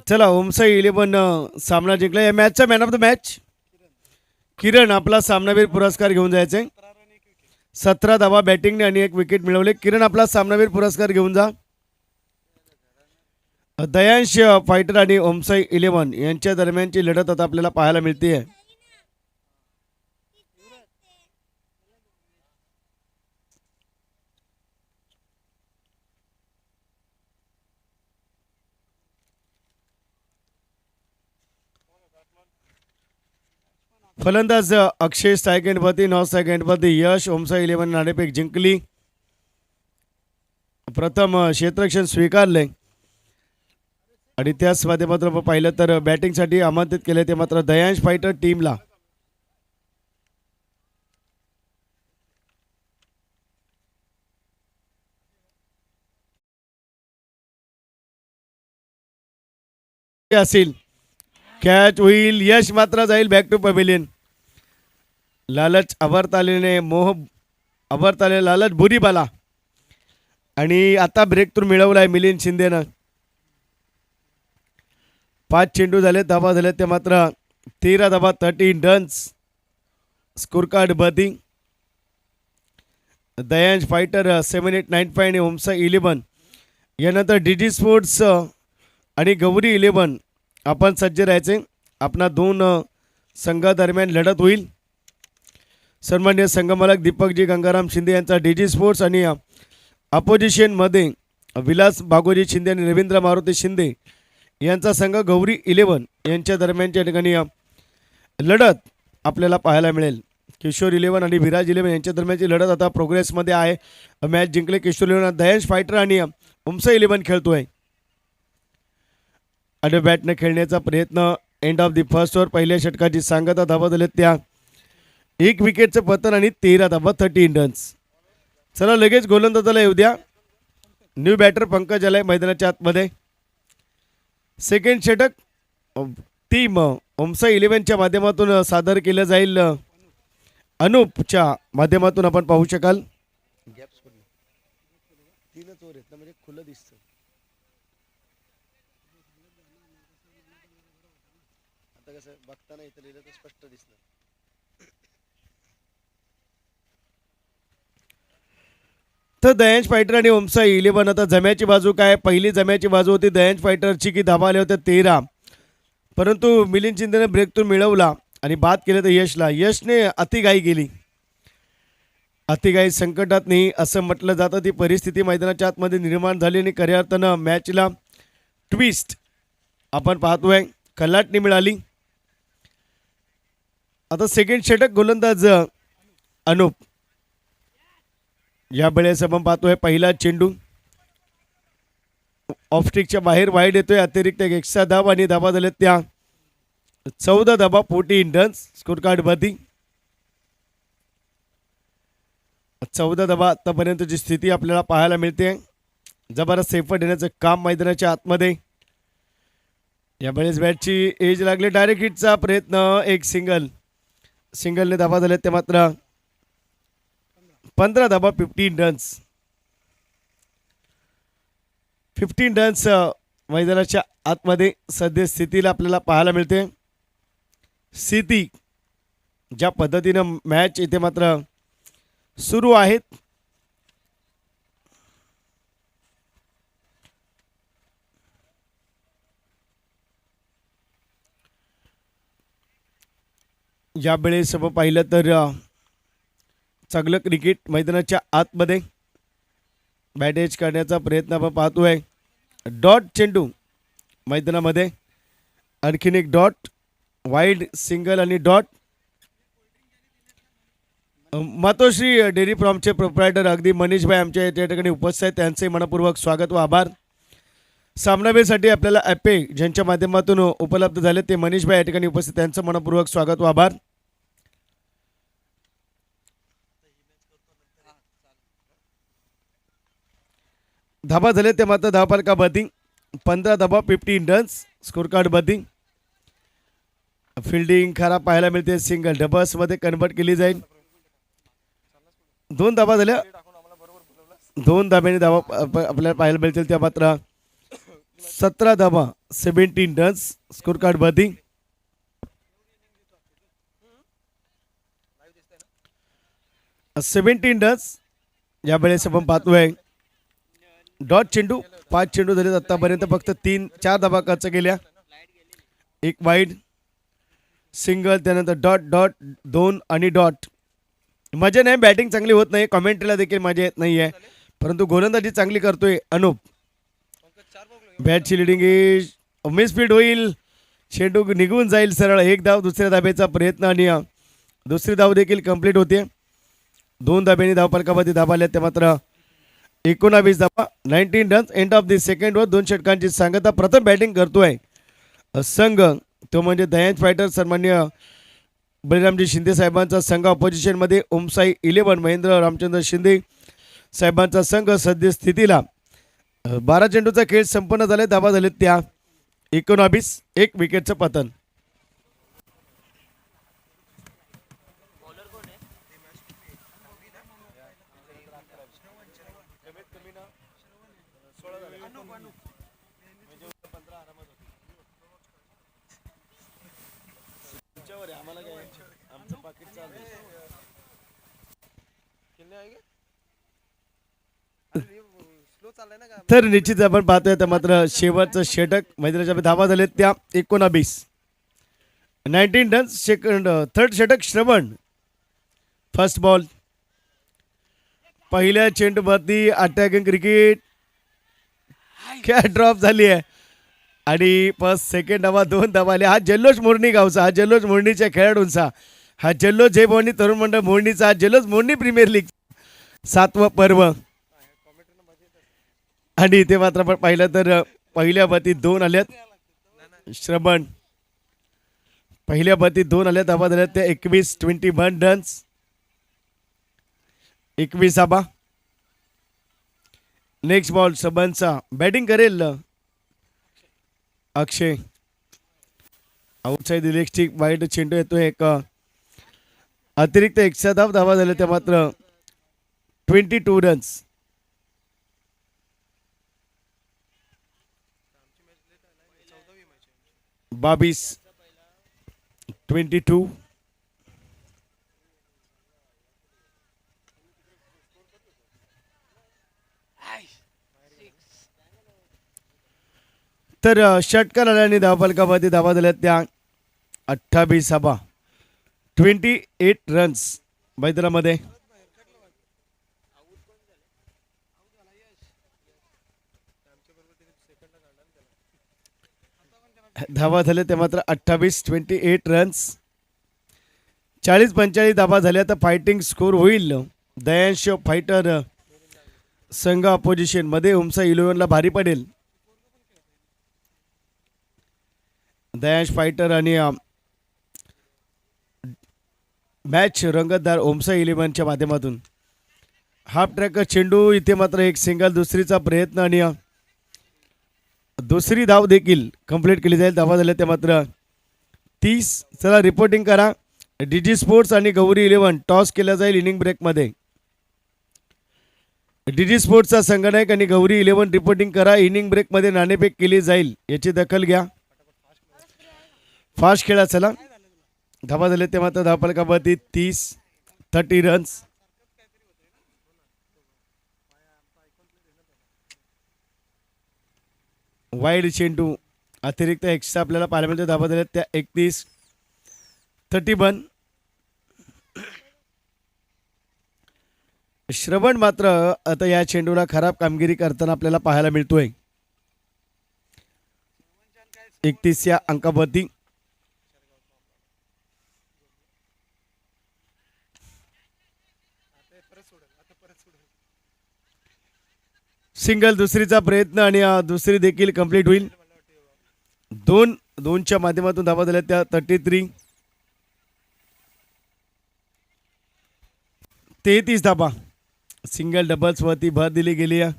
चला ओमसाई 11 सामना जिंकला. या मॅचचा मॅन ऑफ द मॅच किरण आपला सामनावीर पुरस्कार घेऊन जायचे. 17 धावा बॅटिंगने आणि 1 विकेट मिळवले. किरण आपला सामनावीर पुरस्कार घेऊन जा. दयांश फायटर आणि ओमसाई 11 यांच्या दरम्यानची लढत आता आपल्याला पाहायला मिळते. फलंदाज अक्षय सेकंडपती, 9 सेकंडपती यश. ओमसाई 11 नाणेफेक जिंकली. प्रथम क्षेत्ररक्षण स्वीकारले आणि त्याच माध्यमातून पाहिलं तर बॅटिंगसाठी आमंत्रित केले ते मात्र दयांश फायटर टीमला. असेल कॅच होईल. यश मात्र जाईल बॅक टू पवेलियन. लालच अभरतालेने मोह अभरताले लालच बुरी बाला आणि आता ब्रेक थ्रू मिळवलाय मिलिंद शिंदेनं. 5 चेंडू झाले, धाबा झाले ते मात्र 13 धाबा 13 रन्स. स्कोर कार्ड बदी दयांश फायटर 7895 आणि ओमसाई 11 यानंतर डीजी स्पोर्ट्स आणि गौरी 11 आपण सज्ज राहायचे. आपणा 2 संघादरम्यान लढत होईल. सन्मान्य संघमालक दीपकजी गंगाराम शिंदे यांचा डीजी स्पोर्ट्स आणि अपोजिशनमध्ये विलास भागोजी शिंदे आणि रवींद्र मारुती शिंदे यांचा संघ गौरी 11 यांच्या दरम्यानच्या ठिकाणी लढत आपल्याला पाहायला मिळेल. किशोर 11 आणि विराज 11 यांच्या दरम्यानची लढत आता प्रोग्रेसमध्ये आहे. मॅच जिंकले किशोर 11. दयांश फायटर आणि ओमसाई 11 खेळतोय. आणि बॅटने खेळण्याचा प्रयत्न. End of the first over. पहिल्या षटकाची सांगता धावा झाल्यात त्या 1 विकेटचं पतन आणि 13 धावा 13 रन्स. चला लगेच गोलंदाजाला येऊ द्या. न्यू बॅटर पंकज आलाय मैदानाच्या आतमध्ये. सेकंड षटक टीम ओमसाई 11च्या माध्यमातून सादर केलं जाईल. अनुपच्या माध्यमातून आपण पाहू शकाल. तीनच ओव्हर आहेत ना, म्हणजे खुलं दिसतं. आता कसं बघताना इथं लिहिलं तर स्पष्ट दिसलं. तर दयांश फायटर आणि ओमसाई 11 आता जम्याची बाजू काय. पहिली जम्याची बाजू होती दयांश फायटरची की धाबा आले होते 13, परंतु मिलिंद शिंदेने ब्रेक थ्रू मिळवला आणि बाद केलं तर यशला. यशने अतिघाई केली. अतिघाई संकटात नाही असं म्हटलं जातं. ती परिस्थिती मैदानाच्या आतमध्ये निर्माण झाली आणि खऱ्या अर्थानं मॅचला ट्विस्ट आपण पाहतोय. कलाटणी मिळाली. आता सेकंड षटक गोलंदाज अनुप. या वेळेस आपण पाहतोय पहिला चेंडू ऑफस्टिकच्या बाहेर वाईड येतोय. अतिरिक्त एक एक्स्ट्रा धाब आणि धाबा झाल्यात त्या 14 धाबा 14 रन्स. स्कोर कार्ड मध्ये 14 धाबा आतापर्यंतची स्थिती आपल्याला पाहायला मिळते. जबरदस्त सेफर देण्याचं काम मैदानाच्या आतमध्ये. या वेळेस बॅटची एज लागली. डायरेक्ट हिटचा प्रयत्न. एक सिंगलने धाबा झाल्यात ते मात्र 15 धाबा 15 रन्स. 15 रन्स मैदानाच्या आतमध्ये सध्या स्थितीला आपल्याला पाहायला मिळते. स्थिती ज्या पद्धतीनं मॅच इथे मात्र सुरू आहेत. या वेळेस पाहिलं तर चांगलं क्रिकेट मैदानाच्या आतमध्ये बॅटेज करण्याचा प्रयत्न आपण पाहतोय. डॉट चेंडू मैदानामध्ये. आणखीन एक डॉट. वाईड सिंगल आणि डॉट. मातोश्री डेअरी फार्मचे प्रोप्रायटर अगदी मनीषभाई आमच्या या ठिकाणी उपस्थित आहेत. त्यांचे मनपूर्वक स्वागत व आभार. सामनावीरसाठी आपल्याला ॲपे ज्यांच्या माध्यमातून उपलब्ध झाले ते मनीषभाई या ठिकाणी उपस्थित. त्यांचं मनपूर्वक स्वागत व आभार. धाबा झाले ते मात्र धावफलका बदी 15 धाबा 15 रन्स. स्कोर कार्ड बदी. फिल्डिंग खराब पाहायला मिळते. सिंगल डबल्समध्ये कन्वर्ट केली जाईल. 2 धाबा झाल्या. 2 धाब्याने धावा आपल्याला पाहायला मिळतील. त्या मात्र 17 धावा 17 रन्स स्कोर कार्ड वरती. सेव्हन्टीन रन्स यावेळेस आपण पाहतोय. डॉट चेंडू 5 चेंडू झाले आतापर्यंत फक्त 4 धावा खर्च केल्या. एक वाईड सिंगल त्यानंतर डॉट डॉट 2 आणि डॉट. मजा नाही बॅटिंग चांगली होत नाही कॉमेंट्रीला देखील मजा येत नाही आहे परंतु गोलंदाजी चांगली करतोय अनुप. बॅटची लिडिंग मिसफील्ड होईल चेंडू निघून जाईल सरळ. एक धाव दुसऱ्या धाब्याचा प्रयत्न आणि दुसरी धाव देखील कंप्लीट होते. 2 धाब्यांनी धावफलकावरती धावा आल्या त्या मात्र 19 धावा 19 runs. End of the second वर 2 षटकांची सांगता. प्रथम बॅटिंग करतोय संघ तो म्हणजे दयांश फायटर सन्मान्य बळीरामजी शिंदे साहेबांचा संघ. ऑपोजिशनमध्ये ओमसाई 11 महेंद्र रामचंद्र शिंदे साहेबांचा संघ. सद्य स्थितीला 12 चेंडूचा खेळ संपन्न झाले. धावा झालेत त्या 19. 1 विकेटचं पतन. तर निश्चित आपण पाहतोय तर मात्र शेवटचं षटक मैदानाच्या धावा झालेत त्या 19. 19 रन्स. थर्ड षटक श्रवण. फर्स्ट बॉल पहिल्या चेंडूवरती अटॅकिंग क्रिकेट कॅच ड्रॉप झाली आहे आणि फर्स्ट सेकंड धावा 2 धावा आल्या. हा जल्लोष मोरणी गावचा हा जल्लोष मोरणीच्या खेळाडूंचा हा जल्लोष जय भवानी तरुण मंडळ मोरणीचा हा जल्लोष मोरणी प्रीमियर लीग 7वं पर्व. आणि इथे मात्र आपण पाहिलं तर पहिल्या बातीत 2 आल्यात. श्रवण पहिल्या बातीत 2 आल्या. धावा झाल्यात त्या 21 रन्स. 21. नेक्स्ट बॉल श्रवणचा बॅटिंग करेल अक्षय. आउटसाइड इलेक्ट्रिक वाईट चेंडू येतोय. एक अतिरिक्त 1 धावा झाल्या त्या मात्र 22 रन्स. 22. तर षटकार आल्याने धावफलकावरती धावा झाल्या त्या 28. 28 रन्स मैदानामध्ये. धावा झाल्या ते मात्र 28 रन्स. 40-45 धावा झाल्या तर फायटिंग स्कोर होईल. दयांश फायटर संघ ऑपोजिशन मध्ये ओमसा 11ला भारी पडेल. दयांश फायटर आणि मॅच रंगतदार ओमसा 11च्या माध्यमातून. हाफ ट्रॅक चेंडू इथे मात्र एक सिंगल दुसरीचा प्रयत्न आणि दुसरी धाव देखील कंप्लीट केली जाईल. धावा झाल्या त्या मात्र 30. चला रिपोर्टिंग करा. डीजी स्पोर्ट्स आणि गौरी 11 टॉस केला जाईल इनिंग ब्रेकमध्ये. डीजी स्पोर्ट्सचा संगणक आणि गौरी 11 रिपोर्टिंग करा. इनिंग ब्रेकमध्ये नाणेफेक केली जाईल याची दखल घ्या. फास्ट खेळा. चला धावा झाले ते मात्र धावफलकावरती 30 रन्स. वाईड चेंडू अतिरिक्त एक्स्ट्रा आपल्याला पाहायला मिळते. धावा झाल्या त्या 31. श्रवण मात्र आता या चेंडूला खराब कामगिरी करताना आपल्याला पाहायला मिळतोय. 31 अंकावरती. सिंगल दुसरीचा प्रयत्न आणि दुसरी देखील कंप्लीट होईल. 2-2च्या माध्यमातून धावा झाल्या त्या 33 धावा. सिंगल डबल्स वरती भर दिली गेली आहे.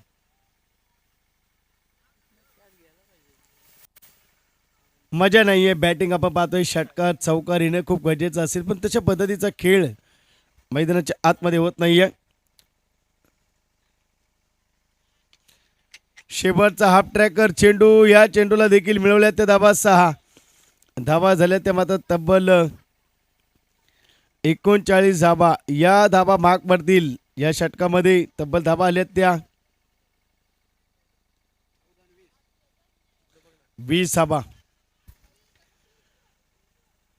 मजा नाहीये बॅटिंग आपण पाहतोय. षटकार चौकार येणं खूप गरजेचं असेल पण तशा पद्धतीचा खेळ मैदानाच्या आतमध्ये होत नाहीये. शेवटचा हाफ ट्रॅकर चेंडू, या चेंडूला देखील मिळवल्या त्या धाबा 6. धाबा झाल्या त्या मात्र तब्बल 39 धाबा. या धाबा माग पडतील या षटकामध्ये. तब्बल धाबा आल्यात त्या 20 धाबा.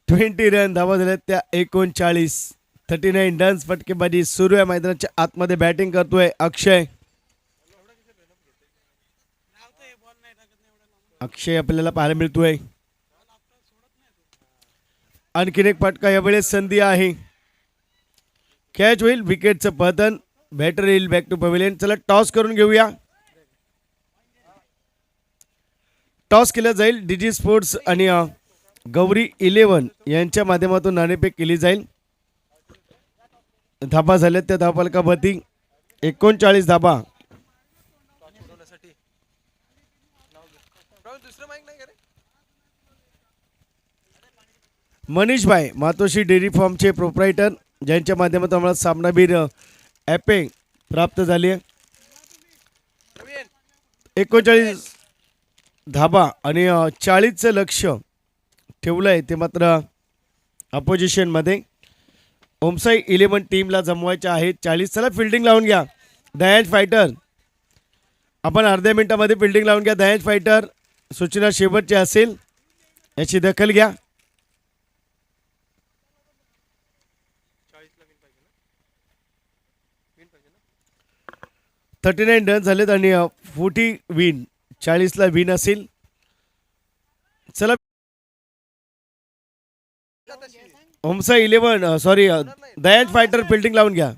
20 रन. धाबा झाल्यात त्या 39. 39 रन्स. फटकेबाजी सुरू आहे. मैदानाच्या आतमध्ये बॅटिंग करतोय अक्षय. अक्षय आपल्याला पाहायला मिळतोय. आणखीन एक फटका यावेळेस संधी आहे. कॅच होईल. विकेटचं पतन. बॅटर येईल बॅक टू पवेलियन. चला टॉस करून घेऊया. टॉस केलं जाईल. डीजी स्पोर्ट्स आणि गौरी 11 यांच्या माध्यमातून नाणेफेक केली जाईल. धाबा झाल्यात त्या धावफलकावरती 39 धाबा. मनीष भाई मातोश्री डेअरी फार्मचे प्रोप्रायटर, ज्यांच्या माध्यमातून आम्हाला सामनावीर ॲपे प्राप्त झाली आहे. 39 धाबा आणि 40चं लक्ष ठेवलं आहे ते मात्र अपोजिशनमध्ये. ओमसाई 11 टीमला जमवायच्या आहेत 40. चला फिल्डिंग लावून घ्या दयाज फायटर. आपण अर्ध्या मिनिटामध्ये फिल्डिंग लावून घ्या. दयाज फायटर सूचना शेवटची असेल याची दखल घ्या. 39 रन झालेत आणि 40 विन. 40ला विन असेल. चला ओमसा 11 सॉरी दयाज फायटर फिल्डिंग लावून घ्या.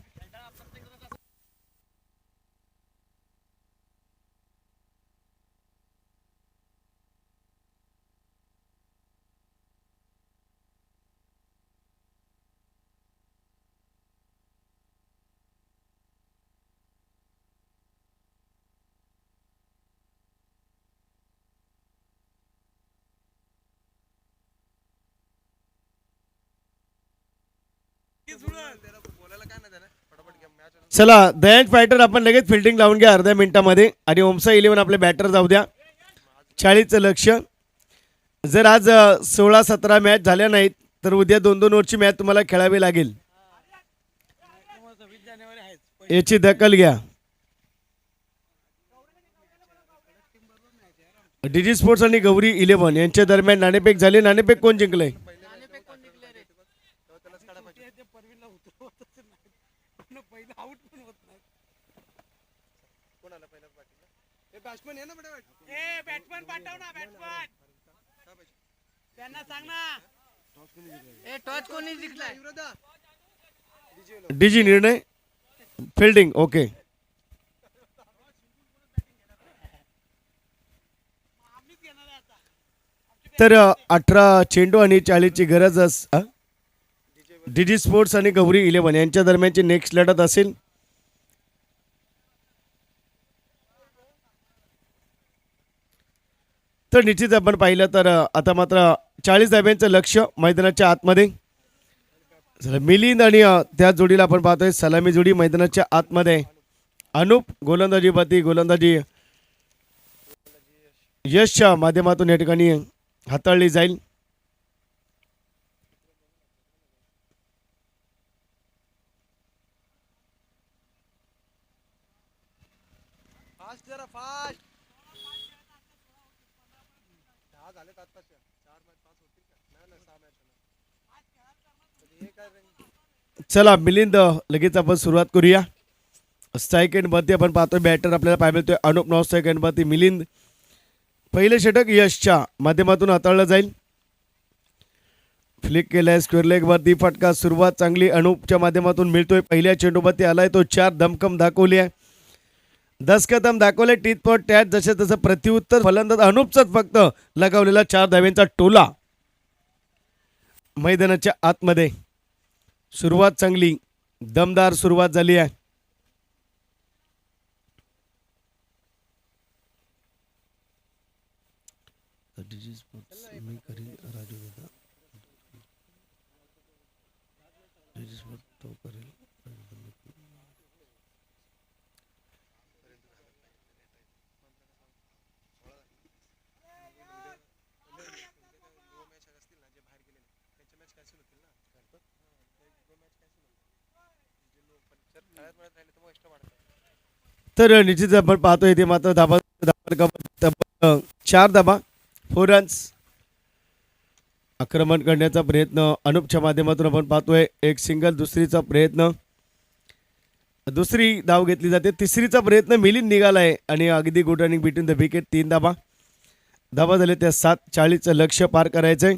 चला दयाज फायटर आपण लगेच फिल्डिंग लावून घ्या अर्ध्या मिनिटामध्ये. आणि ओमसा 11 आपले बॅटर जाऊ द्या. 40चं लक्ष. जर आज 16-17 मॅच झाल्या नाहीत तर उद्या 2-2 ओव्हरची मॅच तुम्हाला खेळावी लागेल. याची दखल घ्या. डीजी स्पोर्ट्स आणि गौरी 11 यांच्या दरम्यान नाणेफेक झाले. नाणेफेक कोण जिंकलंय? डीजी निर्णय फिल्डिंग ओके. तर 18 चेंडू आणि 40ची गरज डीजी स्पोर्ट्स आणि गौरी 11 यांच्या दरम्यानची नेक्स्ट लढत असेल. तर निश्चित आपण पाहिलं तर आता मात्र 40 धाब्यांचं लक्ष मैदानाच्या आतमध्ये. मिलिंद आणि त्या जोडीला आपण पाहतोय सलामी जोडी मैदानाच्या आतमध्ये. अनुप गोलंदाजी बाती गोलंदाजी यशच्या माध्यमातून या ठिकाणी हाताळली जाईल. चला मिलिंद लगेच आपण सुरुवात करूया. स्ट्राईक एंड वरती आपण पाहतोय बॅटर आपल्याला पाहायला मिळतोय अनुप. नॉन स्ट्राईक एंड वरती मिलिंद. पहिले षटक यशच्या माध्यमातून हाताळलं जाईल. फ्लिक केलाय स्क्वेअर लेग वरती फटका. सुरुवात चांगली अनुपच्या माध्यमातून मिळतोय. पहिल्या चेंडूवरती आलाय तो 4 धमकम दाखवली आहे. 10 कदम दाखवले. टीथ पॉट टॅच जसे तसं प्रत्युत्तर फलंदाज अनुपचाच फक्त लगावलेला 4 धाव्यांचा टोला. मैदानाच्या आतमध्ये सुरुवात चांगली दमदार सुरुवात झाली आहे. तर निश्चित आपण पाहतो इथे मात्र धाबा तब्बल 4 धाबा 4 रन्स. आक्रमण करण्याचा प्रयत्न अनुपच्या माध्यमातून आपण पाहतोय. एक सिंगल, दुसरीचा प्रयत्न, दुसरी धाव घेतली जाते. तिसरीचा प्रयत्न मिलिंद निघालाय आणि अगदी good running between the wicket. 3 धाबा. धाबा झाले त्या 7:40चं लक्ष्य पार करायचंय.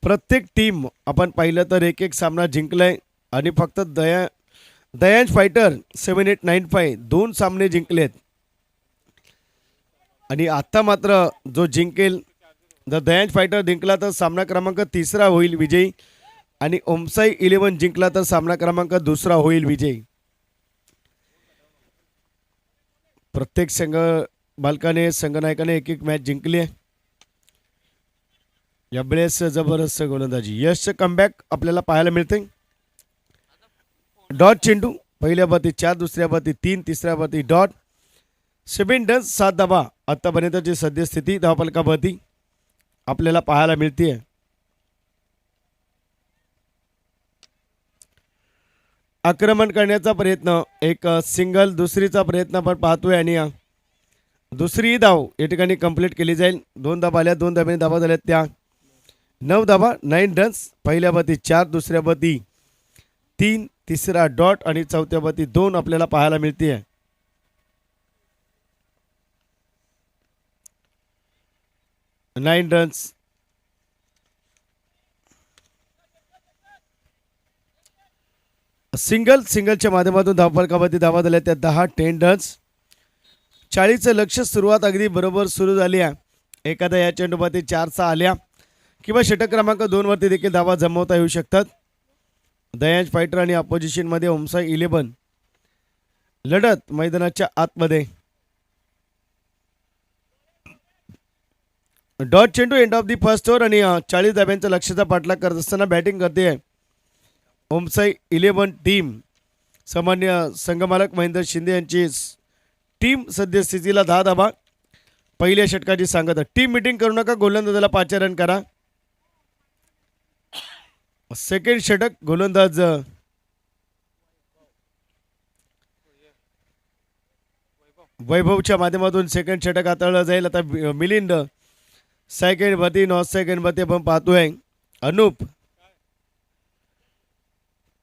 प्रत्येक टीम आपण पाहिलं तर एक एक सामना जिंकलाय आणि फक्त दयांश फायटर 7895 2 सामने जिंकलेत. आणि आता मात्र जो जिंकेल, जर दयांश फायटर जिंकला तर सामना क्रमांक 3 होईल विजयी आणि ओमसाई 11 जिंकला तर सामना क्रमांक 2 होईल विजयी. प्रत्येक संघ बालकाने संघनायकाने एक एक मॅच जिंकली आहे. यावेळेस जबरदस्त गोलंदाजी, यशचं कमबॅक आपल्याला पाहायला मिळते. डॉट चेंडू, पहिल्या बाती 4, दुसऱ्या बाती 3, तिसऱ्या बाती डॉट. 7 रन्स 7 धाबा आतापर्यंतची सद्यस्थिती धावफलकावरती आपल्याला पाहायला मिळते. आक्रमण करण्याचा प्रयत्न, एक सिंगल, दुसरीचा प्रयत्न आपण पाहतोय आणि दुसरी धाव या ठिकाणी कंप्लीट केली जाईल. 2 धाबा आल्या, 2 धाब्याने धाबा झाल्यात त्या 9 धाबा 9 रन्स. पहिल्या बाती 4, दुसऱ्या बाती 3, तिसरा डॉट आणि चौथ्या बाती 2 आपल्याला पाहायला मिळते. 9 रन्स. सिंगलच्या माध्यमातून धावफलकावरती धावा झाल्या त्या 10 रन्स. 40चं लक्ष सुरुवात अगदी बरोबर सुरू झाली आहे. एखादा या चेंडूवरती 4 आल्या किंवा षटक क्रमांक 2 वरती देखील धावा जमवता येऊ शकतात. दयांश फायटर आणि अपोजिशनमध्ये ओमसाई 11 लढत मैदानाच्या आतमध्ये. डॉट चेंडू end of the first over आणि 40 धाब्यांच्या लक्ष्याचा पाठलाग करत असताना बॅटिंग करते ओमसाई 11 टीम. सामान्य संघमालक महेंद्र शिंदे यांची टीम सद्यस्थितीला 10 धाबा. पहिल्या षटकाची सांगत, टीम मिटिंग करू नका, गोलंदाजाला 5 रन करा. सेकंड षटक, गोलंदाज वैभवच्या माध्यमातून सेकंड षटक हाताळलं जाईल. आता मिलिंद सेकंड वरती, नॉर्थ सेकंड वरती आपण पाहतोय. अनूप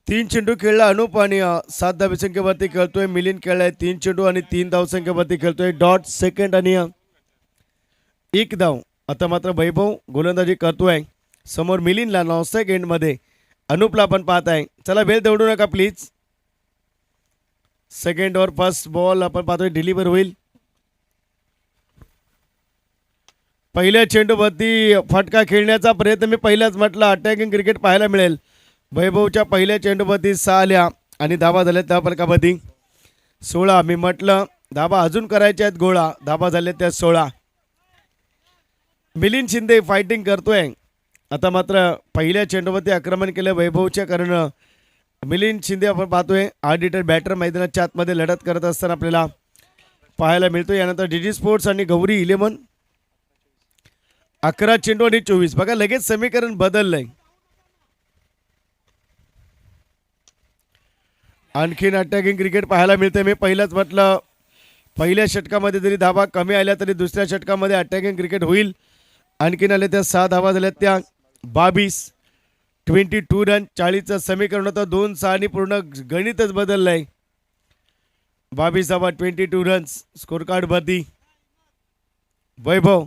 3 चेंडू खेळला अनूप आणि 7 धावसंख्येवरती खेळतोय. मिलिंद खेळलाय 3 चेंडू आणि 3 धावसंख्येवरती खेळतोय. डॉट सेकंड आणि 1 धाव. आता मात्र वैभव गोलंदाजी करतोय. समोर मिलिंदला नॉर्थ सेकंडमध्ये अनूपला आपण पाहत आहे. चला वेळ दौडू नका please. Second over first ball आपण पाहतोय डिलिव्हर होईल. पहिल्या चेंडूवरती फटका खेळण्याचा प्रयत्न, मी पहिल्याच म्हटलं अटॅकिंग क्रिकेट पाहायला मिळेल. वैभवच्या पहिल्या चेंडूवरती 6 आल्या आणि धाबा झाल्या त्या फलकावरती 16. मी म्हटलं धाबा अजून करायच्या आहेत गोळा, धाबा झाल्या त्या 16. मिलिंद शिंदे फायटिंग करतोय. आता मात्र पहिल्या चेंडूवरती आक्रमण केलं वैभवच्या, कारण मिलिंद शिंदे आपण पाहतोय आर्डिटर बॅटर मैदानाच्या आतमध्ये लढत करत असताना आपल्याला पाहायला मिळतो. यानंतर डीडी स्पोर्ट्स आणि गौरी 11 11 चेंडू आणि 24. बघा लगेच समीकरण बदललंय. आणखीन अटॅकिंग क्रिकेट पाहायला मिळते. मी पहिलाच म्हटलं पहिल्या षटकामध्ये जरी धावा कमी आल्या तरी दुसऱ्या षटकामध्ये अटॅकिंग क्रिकेट होईल. आणखीन आल्या त्या 6 धावा झाल्या त्या 22. 22 रन. 40चं समीकरण होतं 2-6 आणि पूर्ण गणितच बदललंय. 22 धावा 22 रन्स. स्कोर कार्ड वरती वैभव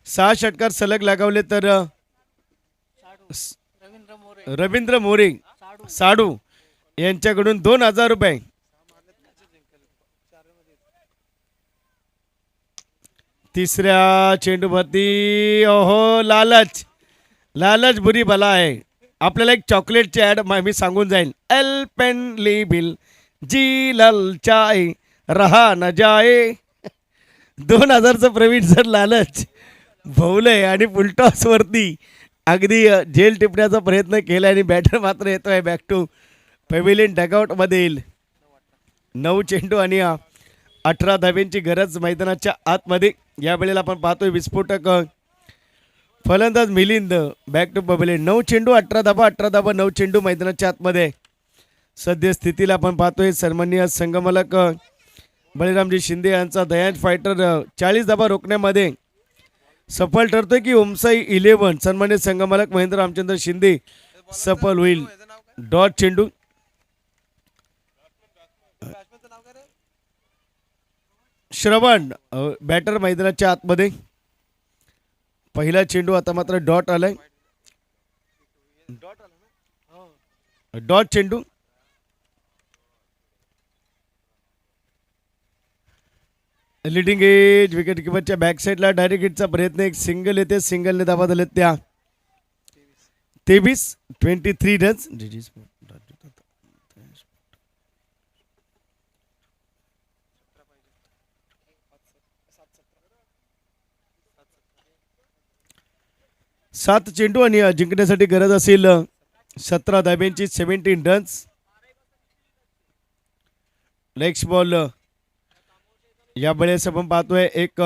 6 षटकार सलग लागवले तर रवींद्र मोरे साडू यांच्याकडून 2000 रुपये. तिसऱ्या चेंडूवरती ओहो लालच बुरी बला आहे. आपल्याला एक चॉकलेटची ॲड मी सांगून जाईन. एल पेन लिबिल जी ललचाए रहा न जाए. 2000चं प्रवीण सर लालच भवलंय आणि फुलटॉसवरती अगदी झेल टिपण्याचा प्रयत्न केला आणि बॅटर मात्र येतोय बॅक टू पॅव्हिलियन डगआउटमध्ये येईल. 9 चेंडू आणि 18 धाब्यांची गरज मैदानाच्या आतमध्ये. यावेळेला आपण पाहतोय विस्फोटक फलंदाज मिलिंद बॅक टू पॅव्हिलियन. 9 चेंडू 18 धाबा 9 चेंडू मैदानाच्या आतमध्ये. सद्यस्थितीला आपण पाहतोय सन्माननीय संघमालक बळीरामजी शिंदे यांचा दयांश फायटर 40 धाबा रोखण्यामध्ये सफल ठरतोय की ओमसाई 11 सन्माननीय संघमालक महेंद्र रामचंद्र शिंदे सफल होईल. डॉट चेंडू श्रवण बॅटर मैदानाच्या आतमध्ये. पहिला चेंडू आता मात्र डॉट आलाय. डॉट चेंडू लिडिंग एज विकेट किपरच्या बॅक साईडला डायरेक्ट हिटचा प्रयत्न. एक सिंगल येते. सिंगलने धावा झालेत त्या 23 रन्स. सात चेंडू आणि जिंकण्यासाठी गरज असेल 17 धाब्यांची 17 रन्स. नेक्स्ट बॉल या वेळेस आपण पाहतोय एक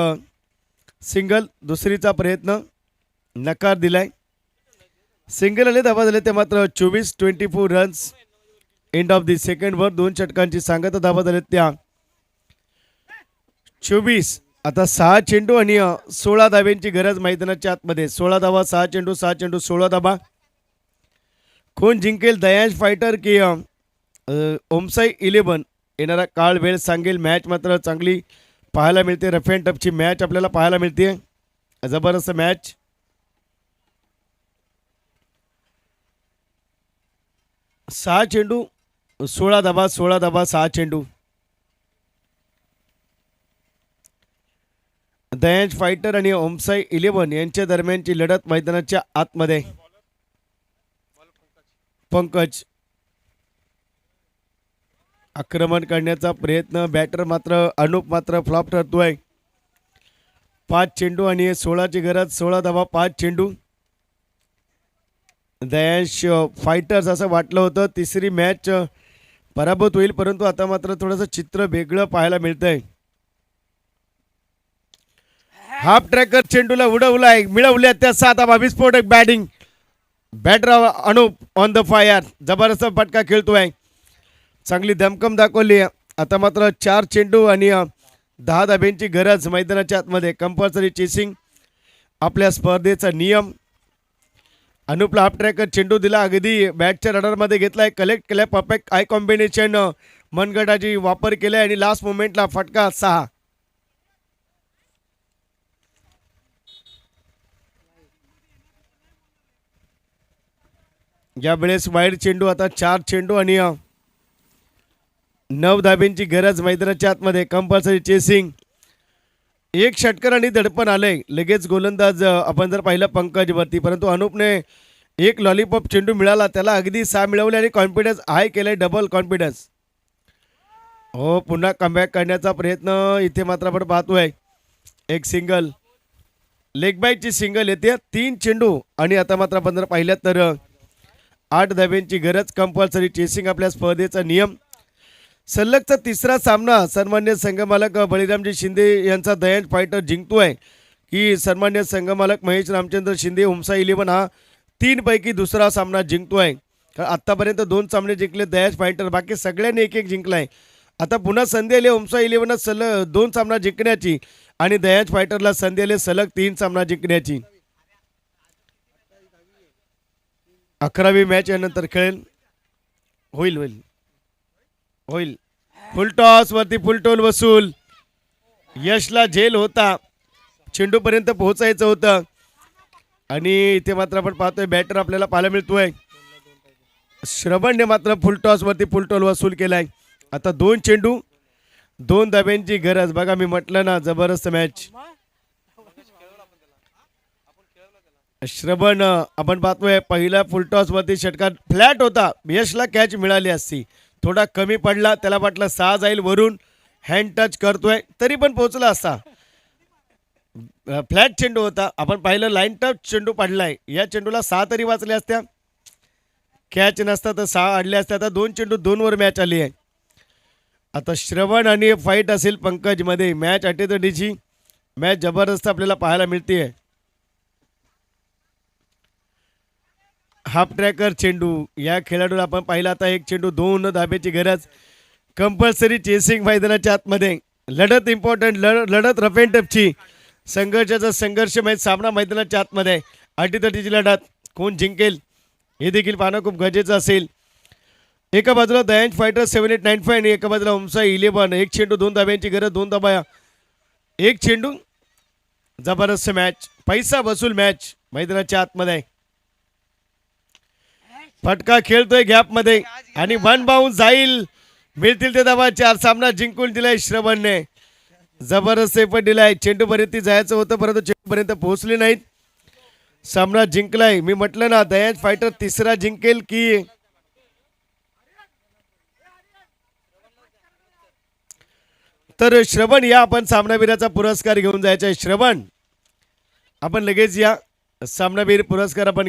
सिंगल. दुसरीचा प्रयत्न नकार दिलाय. सिंगल आले धावा झाले ते मात्र 24 runs. End of the second वर 2 षटकांची सांगता धावा झाले त्या 24. आता 6 चेंडू आणि 16 धाब्यांची गरज मैदानाच्या आतमध्ये. 16 धावा 6 चेंडू 6 चेंडू 16 धाबा. कोण जिंकेल दयांश फायटर की ओमसाई 11? येणारा काळ वेळ सांगेल. मॅच मात्र चांगली पाहायला मिळते. रफ अँड टफची मॅच आपल्याला पाहायला मिळते. जबरदस्त मॅच. सहा चेंडू 16 धाबा 16 धाबा 6 चेंडू. दयांश फायटर आणि ओमसाई 11 यांच्या दरम्यानची लढत मैदानाच्या आतमध्ये. पंकज आक्रमण करण्याचा प्रयत्न. बॅटर मात्र अनुप मात्र फ्लॉप ठरतोय. 5 चेंडू आणि 16ची गरज. 16 धाबा 5 चेंडू. दयांश फायटर्स असं वाटलं होतं तिसरी मॅच पराभूत होईल, परंतु आता मात्र थोडंसं चित्र वेगळं पाहायला मिळतंय. हाफ ट्रॅकर चेंडूला उडवलाय. मिळवल्या त्या 7 धाबा. विस्फोटक batting. Batter Anup on the fire. जबरदस्त फटका खेळतोय. चांगली दमकम दाखवली. आता मात्र 4 चेंडू आणि 10 धाब्यांची गरज मैदानाच्या आतमध्ये. कंपल्सरी चेसिंग आपल्या स्पर्धेचा नियम. अनुपला हाफ ट्रॅकर चेंडू दिला. अगदी बॅटच्या रडारमध्ये घेतलाय. कलेक्ट केलाय. परफेक्ट आय कॉम्बिनेशन मनगटाची वापर केलाय आणि लास्ट मोमेंटला फटका 6. या वेळेस वाईड चेंडू. आता 4 चेंडू आणि 9 धाब्यांची गरज मैदानाच्या आतमध्ये. Compulsory chasing. एक षटकर आणि दडपण आलंय. लगेच गोलंदाज आपण जर पाहिलं पंकज वरती, परंतु अनुपने एक लॉलीपॉप चेंडू मिळाला. त्याला अगदी 6 मिळवले आणि कॉन्फिडन्स हाय केलाय. Double confidence. हो पुन्हा कमबॅक करण्याचा प्रयत्न. इथे मात्र आपण पाहतोय एक सिंगल. लेग बाईटची सिंगल येते. 3 चेंडू आणि आता मात्र आपण जर पाहिलं तर 8 धाब्यांची गरज. कंपल्सरी चेसिंग आपल्या स्पर्धेचा नियम. सलगचा तिसरा सामना सन्मान्य संघमालक बळीरामजी शिंदे यांचा दयांश फायटर जिंकतोय की सन्मान्य संघमालक महेश रामचंद्र शिंदे ओमसाई 11 हा 3 पैकी दुसरा सामना जिंकतोय. आत्तापर्यंत 2 सामने जिंकले दयांश फायटर. बाकी सगळ्यांनी एक जिंकलाय. आता पुन्हा संधी आली ओमसाई 11 सलग 2 सामना जिंकण्याची आणि दयांश फायटरला संधी आली सलग 3 सामना जिंकण्याची. 11वी मॅच यानंतर खेळेल. होईल. फुल टॉस वरती फुल टोल वसूल. यशला झेल होता. चेंडूपर्यंत पोहोचायचं होतं आणि इथे मात्र आपण पाहतोय बॅटर आपल्याला पाहायला मिळतोय. श्रवणने मात्र फुल टॉस वरती फुल टोल वसूल केलाय. आता 2 चेंडू 2 धाब्यांची गरज. बघा मी म्हटलं ना जबरदस्त मॅच. श्रवण आपण पाहतोय पहिला फुल टॉस वरती षटकार फ्लॅट होता. यशला कॅच मिळाली असती. थोडा कमी पडला. त्याला वाटलं 6 जाईल वरून. हँड टच करतोय तरी पण पोहोचला असता. फ्लॅट चेंडू होता. आपण पाहिलं लाईन टच चेंडू पडलाय. या चेंडूला 6 तरी वाचल्या असत्या. कॅच नसता तर 6 अडल्या असत्या. आता 2 चेंडू 2 वर मॅच आली आहे. आता श्रवण आणि फाईट असेल पंकज मध्ये. मॅच अटीतटीची मॅच जबरदस्त आपल्याला पाहायला मिळते. हाफ ट्रॅकर चेंडू या खेळाडूला आपण पाहिला आता एक चेंडू 2 धाब्याची गरज कंपल्सरी चेसिंग मैदानाच्या आतमध्ये लढत इम्पॉर्टंट लढत रफ अँड टफची संघर्षाचा संघर्षमय सामना मैदानाच्या आतमध्ये अटीतटीची लढत कोण जिंकेल हे देखील पाहणं खूप गरजेचं असेल. एका बाजूला दयांश फायटर 7895 आणि एका बाजूला हुमसा 11 एक चेंडू 2 धाब्यांची गरज 2 धाबा एक चेंडू जबरदस्त मॅच पैसा वसूल मॅच मैदानाच्या आतमध्ये फटका खेळतोय गॅप मध्ये आणि वन बाउंस जाईल मिळतील ते धाबा 4 सामना जिंकून दिलाय श्रवणने जबरदस्त पण दिलाय चेंडू पर्यंत जायचं होतं परंतु चेंडू पर्यंत पोहोचले नाहीत सामना जिंकलाय. मी म्हटलं ना दयांश फायटर तिसरा जिंकेल की तर श्रवण या आपण सामनावीराचा पुरस्कार घेऊन जायचा आहे. श्रवण आपण लगेच या सामनावीर पुरस्कार आपण